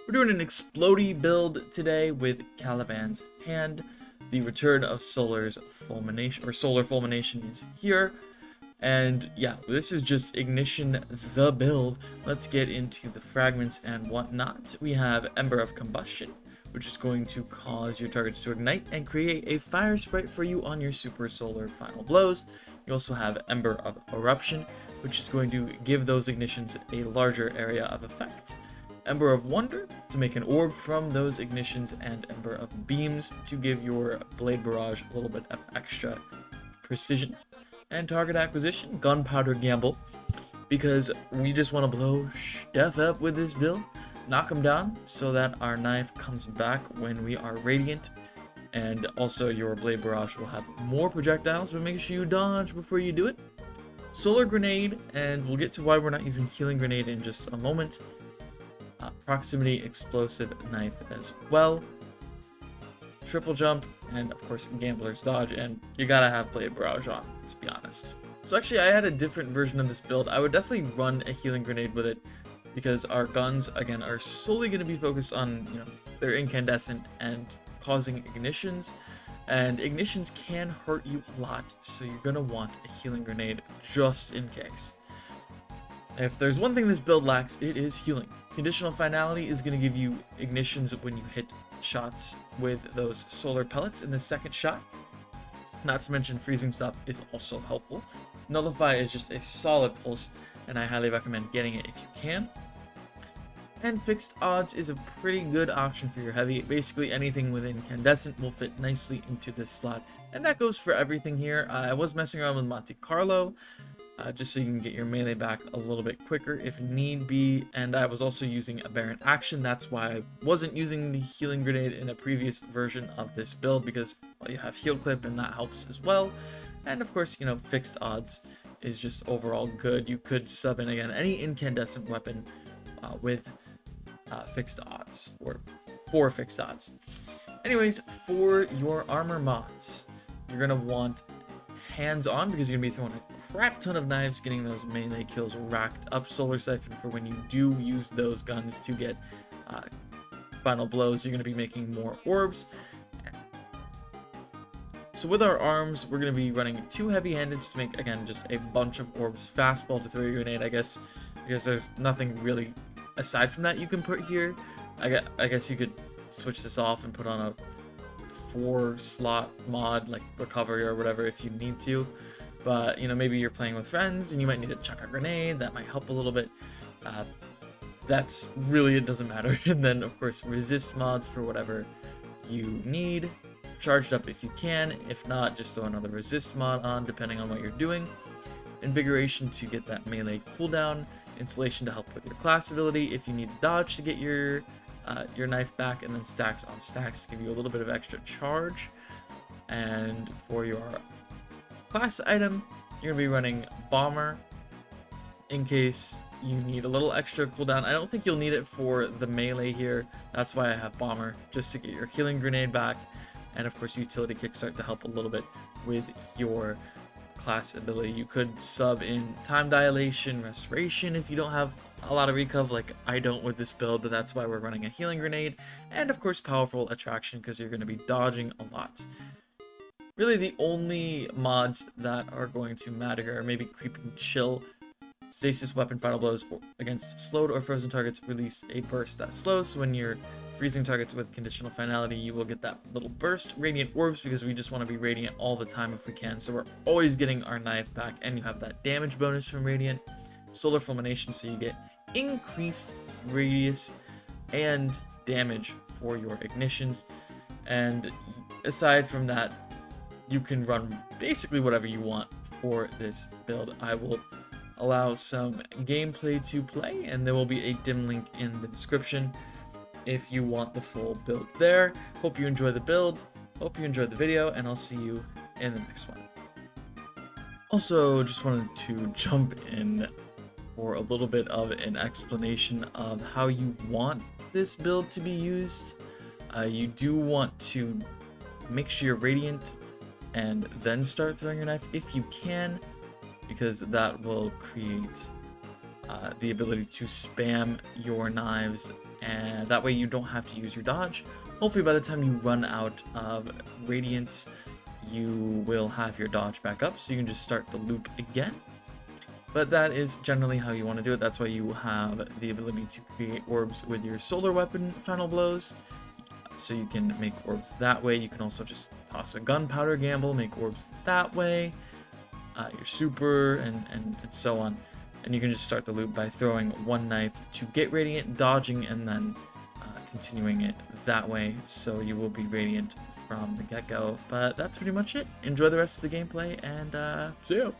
We're doing an Explodey build today with Caliban's Hand. The return of Solar's Fulmination, or Solar Fulmination, is here. And yeah, this is just Ignition the build. Let's get into the fragments and whatnot. We have Ember of Combustion, which is going to cause your targets to ignite and create a fire sprite for you on your Super Solar Final Blows. You also have Ember of Eruption, which is going to give those ignitions a larger area of effect. Ember of Wonder to make an orb from those ignitions, and Ember of Beams to give your Blade Barrage a little bit of extra precision. And Target Acquisition, Gunpowder Gamble, because we just want to blow stuff up with this build, knock them down so that our knife comes back when we are Radiant. And also your Blade Barrage will have more projectiles, but make sure you dodge before you do it. Solar Grenade, and we'll get to why we're not using Healing Grenade in just a moment. Proximity Explosive Knife as well. Triple Jump, and of course Gambler's Dodge, and you gotta have Blade Barrage on, let's be honest. So actually I had a different version of this build. I would definitely run a Healing Grenade with it, because our guns, again, are solely going to be focused on, they're incandescent and causing ignitions, and ignitions can hurt you a lot, so you're going to want a Healing Grenade just in case. If there's one thing this build lacks, it is healing. Conditional Finality is going to give you ignitions when you hit shots with those solar pellets in the second shot. Not to mention Freezing Stop is also helpful. Nullify is just a solid pulse, and I highly recommend getting it if you can. And Fixed Odds is a pretty good option for your heavy. Basically anything with incandescent will fit nicely into this slot, and that goes for everything here. I was messing around with Monte Carlo, just so you can get your melee back a little bit quicker if need be, and I was also using Aberrant Action. That's why I wasn't using the Healing Grenade in a previous version of this build, because you have Heal Clip and that helps as well. And of course, Fixed Odds is just overall good. You could sub in, again, any incandescent weapon with Fixed Odds, or 4 Fixed Odds. Anyways, for your armor mods, you're going to want hands-on, because you're going to be throwing a crap ton of knives, getting those melee kills racked up. Solar Siphon for when you do use those guns to get final blows. You're going to be making more orbs. So with our arms, we're going to be running 2 heavy-handed to make, again, just a bunch of orbs. Fastball to throw your grenade, I guess, because there's nothing really aside from that you can put here. I guess you could switch this off and put on a 4-slot mod like Recovery or whatever if you need to. But, maybe you're playing with friends and you might need to chuck a grenade. That might help a little bit. That's really, it doesn't matter. And then, of course, resist mods for whatever you need. Charged up if you can. If not, just throw another resist mod on, depending on what you're doing. Invigoration to get that melee cooldown. Insulation to help with your class ability if you need to dodge to get your knife back, and then stacks on stacks to give you a little bit of extra charge. And for your class item, you're going to be running Bomber in case you need a little extra cooldown. I don't think you'll need it for the melee here. That's why I have Bomber, just to get your Healing Grenade back. And of course, Utility Kickstart to help a little bit with your class ability. You could sub in Time Dilation, Restoration if you don't have a lot of recuv like I don't with this build, but that's why we're running a Healing Grenade. And of course, Powerful Attraction, because you're going to be dodging a lot. Really, the only mods that are going to matter here are maybe Creeping Chill. Stasis Weapon Final Blows against slowed or frozen targets release a burst that slows. So when you're freezing targets with Conditional Finality, you will get that little burst. Radiant Orbs, because we just want to be Radiant all the time if we can, so we're always getting our knife back, and you have that damage bonus from Radiant. Solar Fulmination, so you get increased radius and damage for your ignitions. And aside from that, you can run basically whatever you want for this build. I will allow some gameplay to play, and there will be a dim link in the description if you want the full build there. Hope you enjoy the build, hope you enjoyed the video, and I'll see you in the next one. Also, just wanted to jump in for a little bit of an explanation of how you want this build to be used. You do want to make sure you're Radiant and then start throwing your knife if you can, because that will create the ability to spam your knives and that way you don't have to use your dodge. Hopefully by the time you run out of Radiance, you will have your dodge back up, so you can just start the loop again. But that is generally how you want to do it. That's why you have the ability to create orbs with your solar weapon final blows, so you can make orbs that way. You can also just toss a gunpowder gamble, make orbs that way, your super, and so on. And you can just start the loop by throwing one knife to get Radiant, dodging, and then continuing it that way, so you will be Radiant from the get-go. But that's pretty much it. Enjoy the rest of the gameplay, and see ya!